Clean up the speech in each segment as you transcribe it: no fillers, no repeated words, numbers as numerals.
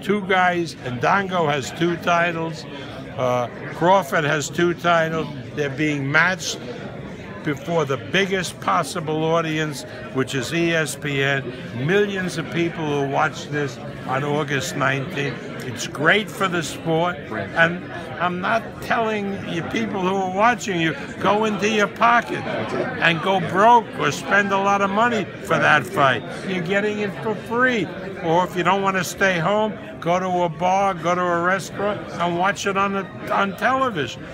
Two guys, and Dongo has 2 titles. Crawford has 2 titles. They're being matched before the biggest possible audience, which is ESPN. Millions of people will watch this on August 19th. It's great for the sport, and I'm not telling you people who are watching you, go into your pocket and go broke or spend a lot of money for that fight. You're getting it for free. Or if you don't want to stay home, go to a bar, go to a restaurant, and watch it on television.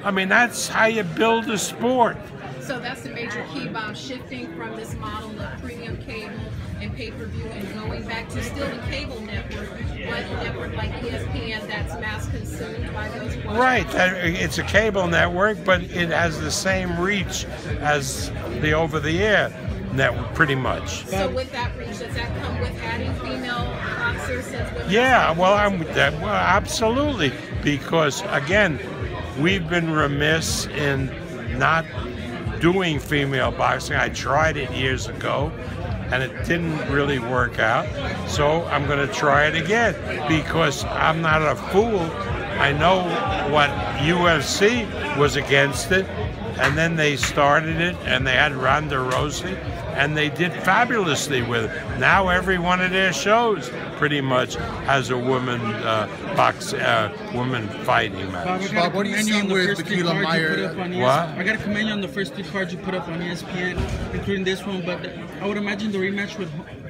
I mean, that's how you build a sport. So that's the major key about shifting from this model of premium cable and pay-per-view and going back to still the cable network, but a network like ESPN that's mass consumed by those watchers. Right, it's a cable network, but it has the same reach as the over-the-air network, pretty much. So with that reach, does that come with adding female boxers? Yeah, well, I'm with that. Well, absolutely, because again, we've been remiss in not doing female boxing. I tried it years ago, and it didn't really work out. So I'm going to try it again because I'm not a fool. I know what UFC was against it, and then they started it, and they had Ronda Rousey, and they did fabulously with it. Now every one of their shows pretty much has a woman woman fighting match. Bob, what do you see with Tequila Meyer? What? I got to commend you on the first 3 cards you put up on ESPN, including this one. But I would imagine the rematch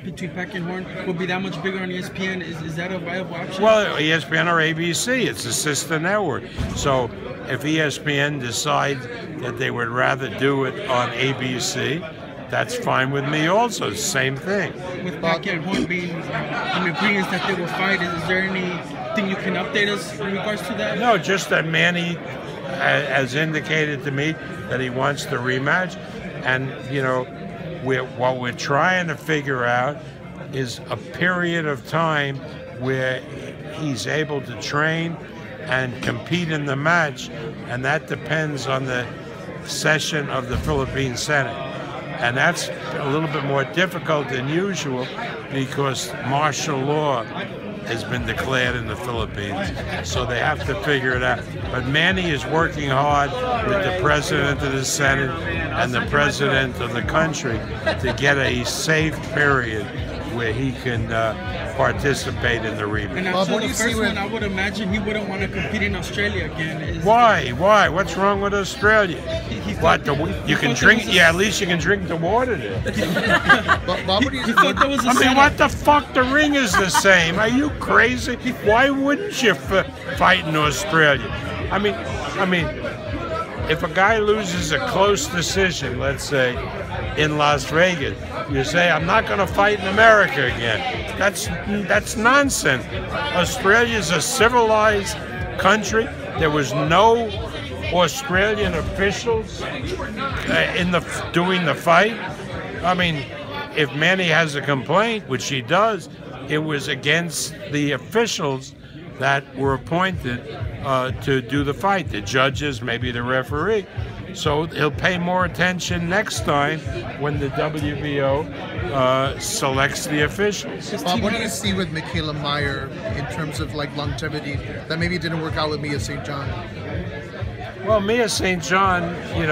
between Pacquiao and Horn will be that much bigger on ESPN. Is that a viable option? Well, ESPN or ABC, it's a sister network. So if ESPN decides that they would rather do it on ABC, that's fine with me also. Same thing. With Pacquiao and Horn being in agreement that they will fight, is there anything you can update us in regards to that? No, just that Manny has indicated to me that he wants the rematch. And, you know, what we're trying to figure out is a period of time where he's able to train and compete in the match. And that depends on the session of the Philippine Senate. And that's a little bit more difficult than usual because martial law has been declared in the Philippines. So they have to figure it out. But Manny is working hard with the president of the Senate and the president of the country to get a safe period where he can participate in the rematch. And after the first one, I would imagine he wouldn't want to compete in Australia again. Why? What's wrong with Australia? What? You can drink? Yeah, at least you can drink the water there. I mean, what the fuck? The ring is the same. Are you crazy? Why wouldn't you fight in Australia? I mean, if a guy loses a close decision, let's say, in Las Vegas, you say, I'm not going to fight in America again. That's nonsense. Australia's a civilized country. There was no Australian officials doing the fight. I mean, if Manny has a complaint, which he does, it was against the officials that were appointed to do the fight, the judges, maybe the referee. So he'll pay more attention next time when the WBO selects the officials. Bob, what do you see with Tequila Meyer in terms of like longevity that maybe didn't work out with Mia St. John? Well, Mia St. John, you know,